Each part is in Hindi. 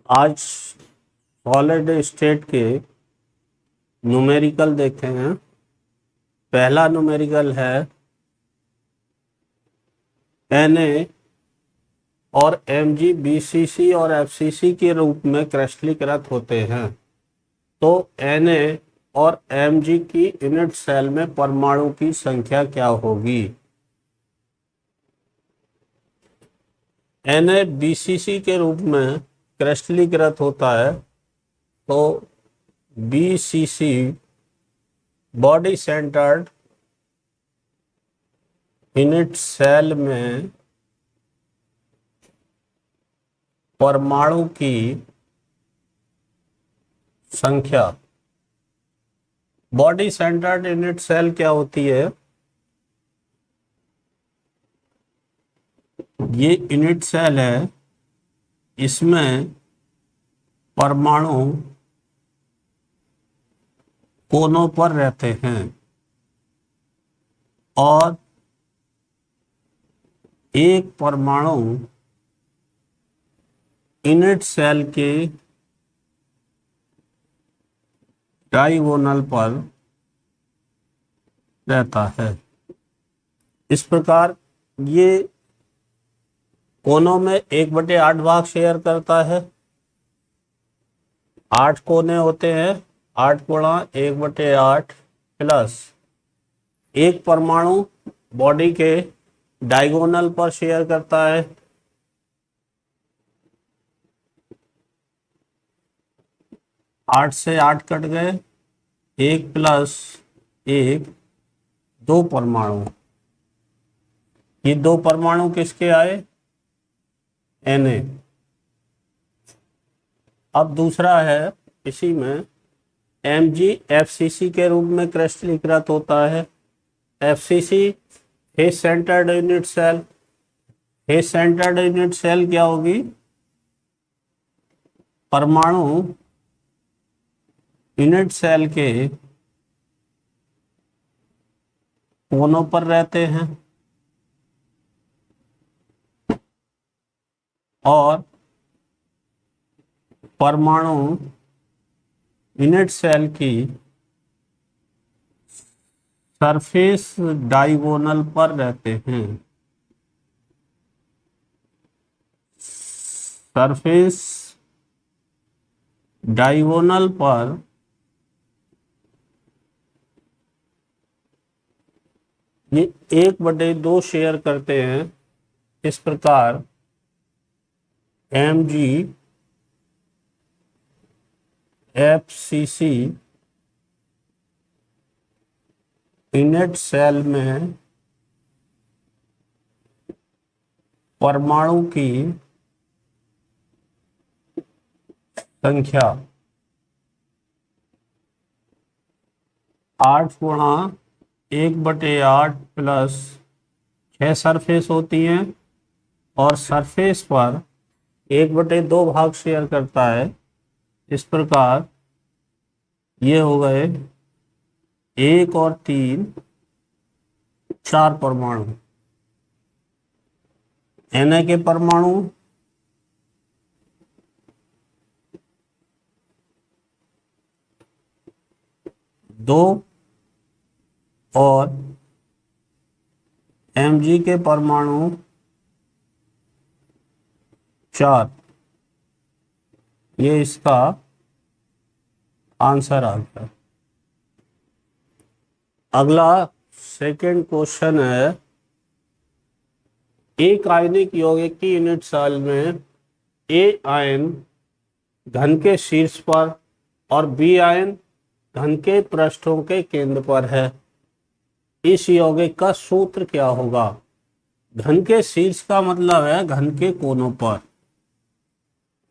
आज सॉलिड स्टेट के न्यूमेरिकल देखे हैं। पहला न्यूमेरिकल है Na और Mg BCC और FCC के रूप में क्रिस्टलीकृत होते हैं। तो Na और Mg की यूनिट सेल में परमाणु की संख्या क्या होगी? Na BCC के रूप में क्रिस्टलीकृत होता है तो BCC body centred unit cell में परमाणु की संख्या। बॉडी सेंटर्ड यूनिट सेल क्या होती है? ये यूनिट सेल है, इसमें परमाणु कोनों पर रहते हैं और एक परमाणु यूनिट सेल के डायगोनल पर रहता है। इस प्रकार ये कोनों में 1/8 भाग शेयर करता है। 8 कोने होते हैं, 8 गुणा 1/8 प्लस एक परमाणु बॉडी के डायगोनल पर शेयर करता है। 8 से 8 कट गए, 1 प्लस 1 2 परमाणु। ये 2 परमाणु किसके आए? Na। अब दूसरा है, इसी में Mg FCC के रूप में क्रिस्टलीकृत होता है। FCC face centred unit cell. Face centred unit cell क्या होगी? परमाणु यूनिट सेल के कोनों पर रहते हैं और परमाणु यूनिट सेल की सरफेस डायगोनल पर रहते हैं। सरफेस डायगोनल पर ये 1/2 शेयर करते हैं। इस प्रकार Mg FCC यूनिट सेल में परमाणु की संख्या 8 गुणा 1/8 प्लस 6 सरफेस होती हैं और सरफेस पर 1/2 भाग शेयर करता है। इस प्रकार ये हो गए 1 और 3 4 परमाणु। Na के परमाणु 2 और Mg के परमाणु 4। ये इसका आंसर आ गया। अगला सेकंड क्वेश्चन है, एक आयनिक यौगिक की यूनिट सेल में A आयन घन के शीर्ष पर और B आयन घन के पृष्ठों के केंद्र पर है। इस यौगिक का सूत्र क्या होगा? घन के शीर्ष का मतलब है घन के कोनों पर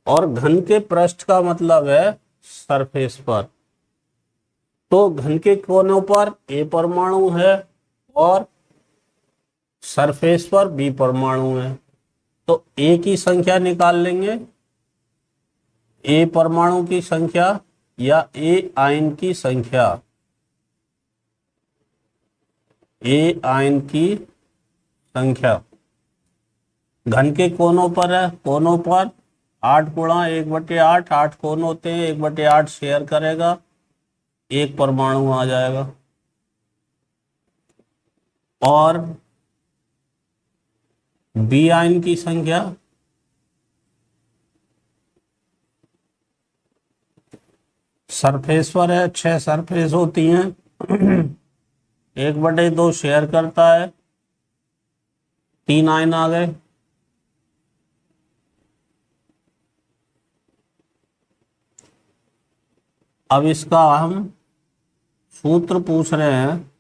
और घन के पृष्ठ का मतलब है सरफेस पर। तो घन के कोनों पर A परमाणु है और सरफेस पर B परमाणु है। तो A की संख्या निकाल लेंगे, A परमाणु की संख्या या A आयन की संख्या। A आयन की संख्या घन के कोनों पर है, कोनों पर 8 × 1/8, 8 कौन होते हैं, 1/8 शेयर करेगा, एक परमाणु आ जाएगा। और बी आयन की संख्या सरफेस पर है, 6 सरफेस होती हैं, 1/2 शेयर करता है, 3 आयन आ गए। अब इसका हम सूत्र पूछ रहे हैं।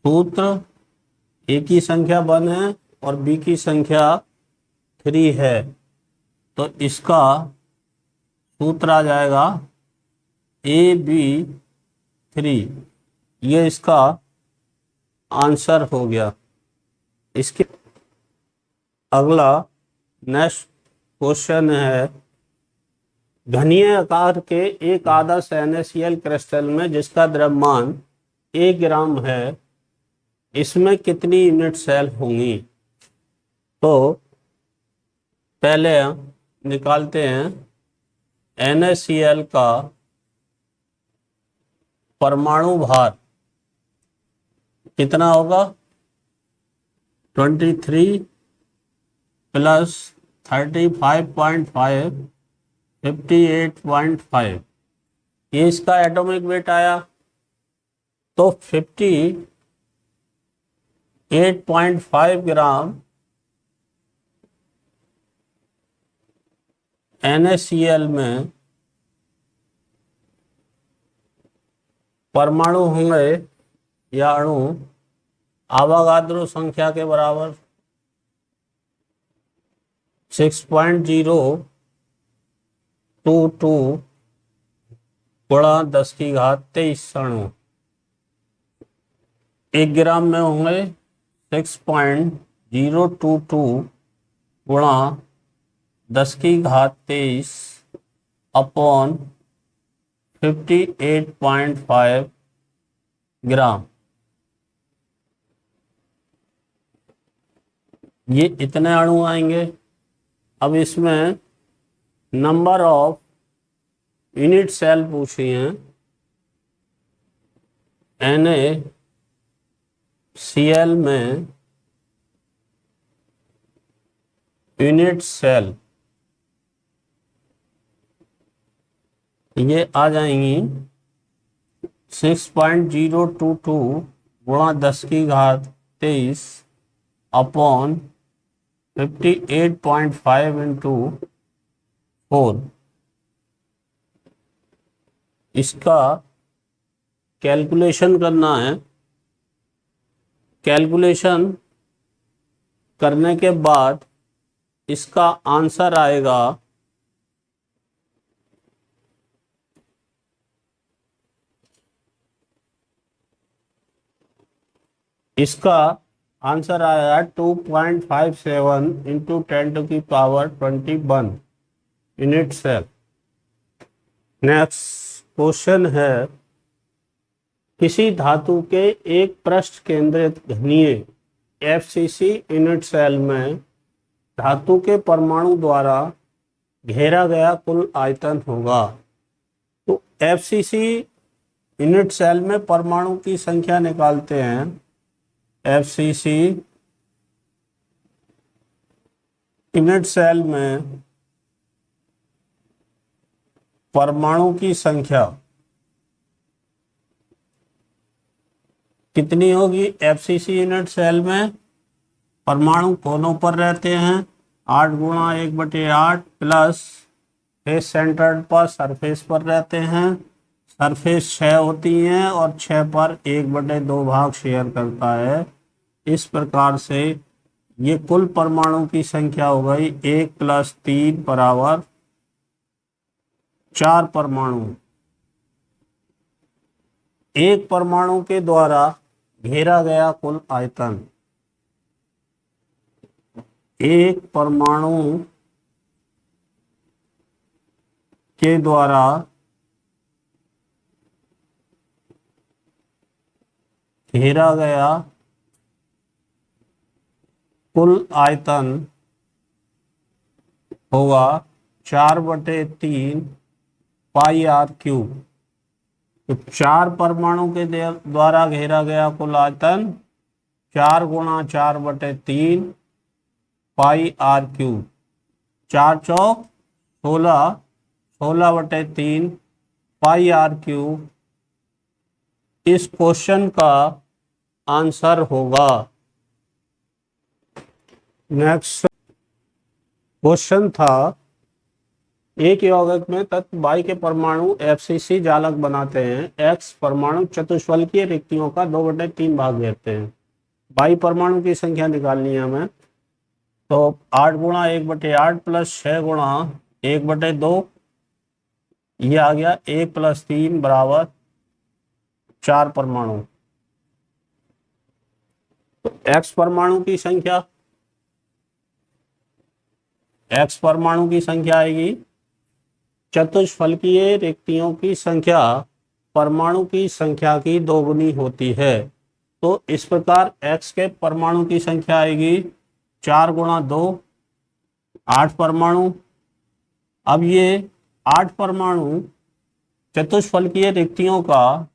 सूत्र ए की संख्या 1 है और बी की संख्या 3 है, तो इसका सूत्र आ जाएगा AB3। ये इसका आंसर हो गया। इसके अगला नेक्स्ट क्वेश्चन है, घनीय आकार के एक आदर्श NaCl क्रिस्टल में जिसका द्रव्यमान 1 ग्राम है, इसमें कितनी यूनिट सेल होंगी? तो पहले हम निकालते हैं NaCl का परमाणु भार कितना होगा, 23 + 35.5 58.5। ये इसका एटॉमिक वेट आया, तो 58.5 ग्राम NaCl में परमाणु होंगे या अणु आवागाद्रो संख्या के बराबर 6.022 × 10⁻23 अणु। 1 ग्राम में होंगे 6.022 × 10⁻23 अपॉन 58.5 ग्राम। ये इतने अणु आएंगे। अब इसमें नंबर ऑफ यूनिट सेल पूछी हैं। NaCl में यूनिट सेल ये आ जाएंगी 6.022 × 10⁻23 अपॉन 58.5 × 4। इसका कैलकुलेशन करना है। कैलकुलेशन करने के बाद इसका आंसर आएगा इसका आंसर आया 2.57 × 10⁻21 यूनिट सेल। नेक्स्ट क्वेश्चन है, किसी धातु के एक पृष्ठ केंद्रित घनीय FCC यूनिट सेल में धातु के परमाणु द्वारा घेरा गया कुल आयतन होगा। तो FCC यूनिट सेल में परमाणु की संख्या निकालते हैं। FCC यूनिट सेल में परमाणु की संख्या कितनी होगी? FCC यूनिट सेल में परमाणु कोनों पर रहते हैं, 8 × 1/8 प्लस फेस सेंटर्ड पर सरफेस पर रहते हैं। सरफेस 6 होती हैं और 6 पर 1/2 भाग शेयर करता है। इस प्रकार से ये कुल परमाणु की संख्या हो गई 1 + 3 = 4 परमाणु। एक परमाणु के द्वारा घेरा गया कुल आयतन, एक परमाणु के द्वारा घेरा गया कुल आयतन होगा 4/3 पाई आर क्यूब। तो 4 परमाणु के द्वारा घेरा गया कुल आयतन 4 × 4/3 पाई आर क्यूब। 4 चौक 16, 16/3 पाई आर क्यूब इस क्वेश्चन का आंसर होगा। नेक्स्ट क्वेश्चन था, एक यौगिक में तत्व वाई के परमाणु एफसीसी जालक बनाते हैं। एक्स परमाणु चतुष्फलकीय रिक्तियों का 2/3 भाग घेरते हैं। वाई परमाणु की संख्या निकालनी है हमें। तो 8 × 1/8 प्लस 6 × 1/2, ये आ गया 1 + 3 = 4 परमाणु। तो एक्स परमाणु की संख्या, एक्स परमाणु की संख्या आएगी चतुष्फलकीय रिक्तियों की संख्या परमाणु की संख्या की दोगुनी होती है। तो इस प्रकार x के परमाणु की संख्या आएगी 4 × 2, 8 परमाणु। अब ये 8 परमाणु चतुष्फलकीय रिक्तियों का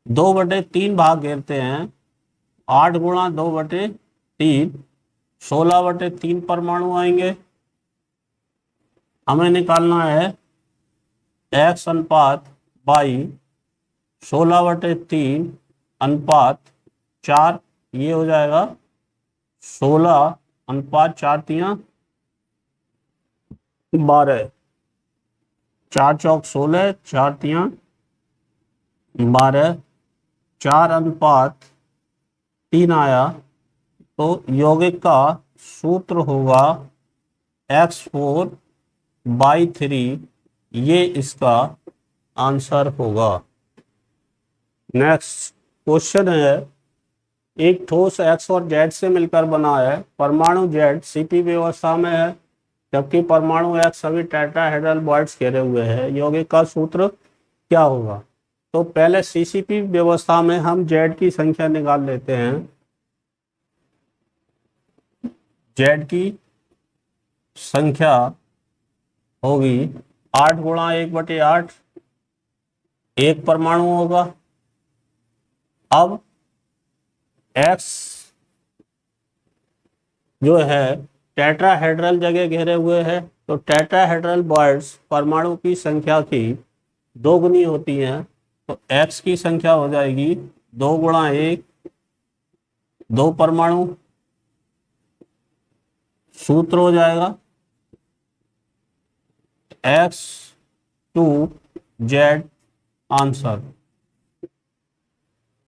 2/3 भाग घेरते हैं। 8 × 2/3 16/3 परमाणु आएंगे। हमें निकालना है x अनुपात y 16/3 अनुपात 4, ये हो जाएगा 16/4 × 12, 4 चौक 16, 4 × 12, 4/3 आया। तो यौगिक का सूत्र होगा X4/3, ये इसका आंसर होगा। नेक्स्ट क्वेश्चन है, एक ठोस X और Z से मिलकर बना है। परमाणु Z CP व्यवस्था में है, जबकि परमाणु X सभी टेट्राहेड्रल बॉन्ड्स घेरे हुए हैं। यौगिक का सूत्र क्या होगा? तो पहले CCP व्यवस्था में हम Z की संख्या निकाल लेते हैं। Z की संख्या होगी 8 × 1/8, एक परमाणु होगा। अब X जो है टेट्राहेड्रल जगह घेरे हुए है, तो टेट्राहेड्रल बॉन्ड्स परमाणु की संख्या की दोगुनी होती हैं। तो X की संख्या हो जाएगी 2 × 1, 2 परमाणु। सूत्र हो जाएगा X2Z आंसर।